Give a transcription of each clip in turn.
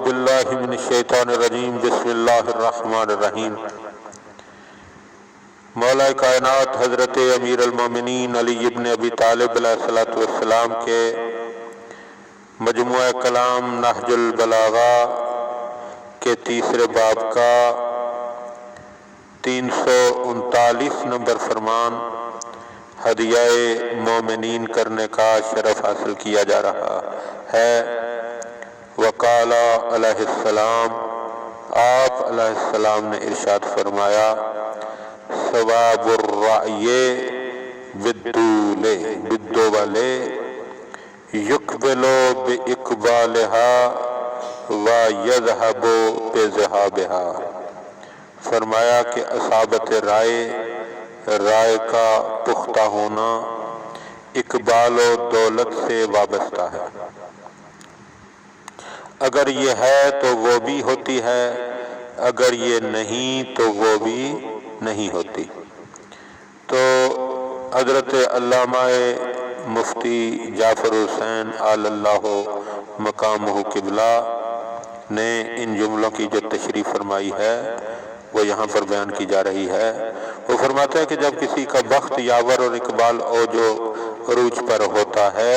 باللہ من الشیطان الرجیم بسم اللہ الرحمن الرحیم۔ مولا کائنات حضرت امیر المومنین علی ابن ابی طالب علیہ السلام کے مجموعہ کلام نہجل البلاغہ کے تیسرے باب کا 339 نمبر فرمان ہدیہ مومنین کرنے کا شرف حاصل کیا جا رہا ہے۔ وقال علیہ السلام، آپ علیہ السلام نے ارشاد فرمایا، ثواب الرعی بالدول یقبل باقبالها ویذهب بذهابها۔ فرمایا کہ اصابت رائے کا پختہ ہونا اقبال و دولت سے وابستہ ہے۔ اگر یہ ہے تو وہ بھی ہوتی ہے، اگر یہ نہیں تو وہ بھی نہیں ہوتی۔ تو حضرت علامہ مفتی جعفر حسین آل اللہ مقامہ قبلہ نے ان جملوں کی جو تشریح فرمائی ہے وہ یہاں پر بیان کی جا رہی ہے۔ وہ فرماتا ہے کہ جب کسی کا بخت یاور اور اقبال جو عروج پر ہوتا ہے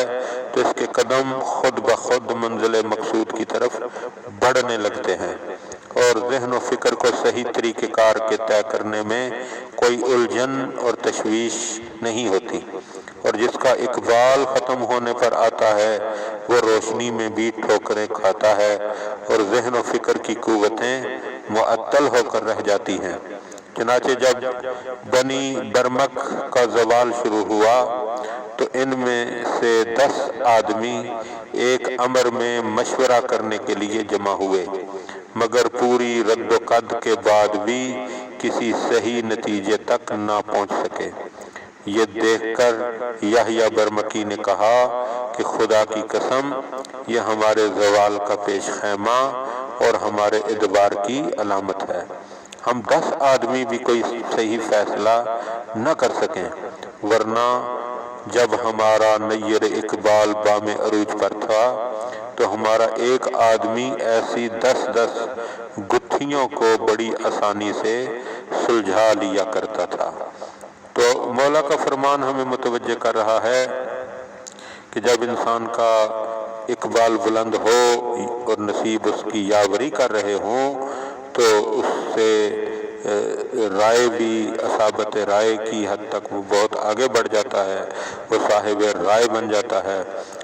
تو اس کے قدم خود بخود منزل مقصود کی طرف بڑھنے لگتے ہیں اور ذہن و فکر کو صحیح طریقہ کار کے طے کرنے میں کوئی الجھن اور تشویش نہیں ہوتی، اور جس کا اقبال ختم ہونے پر آتا ہے وہ روشنی میں بھی ٹھوکریں کھاتا ہے اور ذہن و فکر کی قوتیں معطل ہو کر رہ جاتی ہیں۔ چنانچہ جب بنی برمک کا زوال شروع ہوا تو ان میں سے 10 آدمی ایک امر میں مشورہ کرنے کے لیے جمع ہوئے، مگر پوری رد و قد کے بعد بھی کسی صحیح نتیجے تک نہ پہنچ سکے۔ یہ دیکھ کر یحییٰ برمکی نے کہا کہ خدا کی قسم، یہ ہمارے زوال کا پیش خیمہ اور ہمارے ادبار کی علامت ہے۔ ہم 10 آدمی بھی کوئی صحیح فیصلہ نہ کر سکیں، ورنہ جب ہمارا نیر اقبال بام عروج پر تھا تو ہمارا ایک آدمی ایسی 10 گتھیوں کو بڑی آسانی سے سلجھا لیا کرتا تھا۔ تو مولا کا فرمان ہمیں متوجہ کر رہا ہے کہ جب انسان کا اقبال بلند ہو اور نصیب اس کی یاوری کر رہے ہوں تو اس سے رائے بھی اصابت رائے کی حد تک وہ بہت آگے بڑھ جاتا ہے، وہ صاحب رائے بن جاتا ہے۔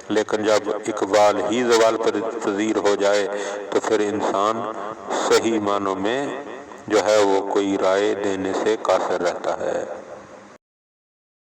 لیکن جب اقبال ہی زوال پذیر ہو جائے تو پھر انسان صحیح معنوں میں جو ہے وہ کوئی رائے دینے سے قاصر رہتا ہے۔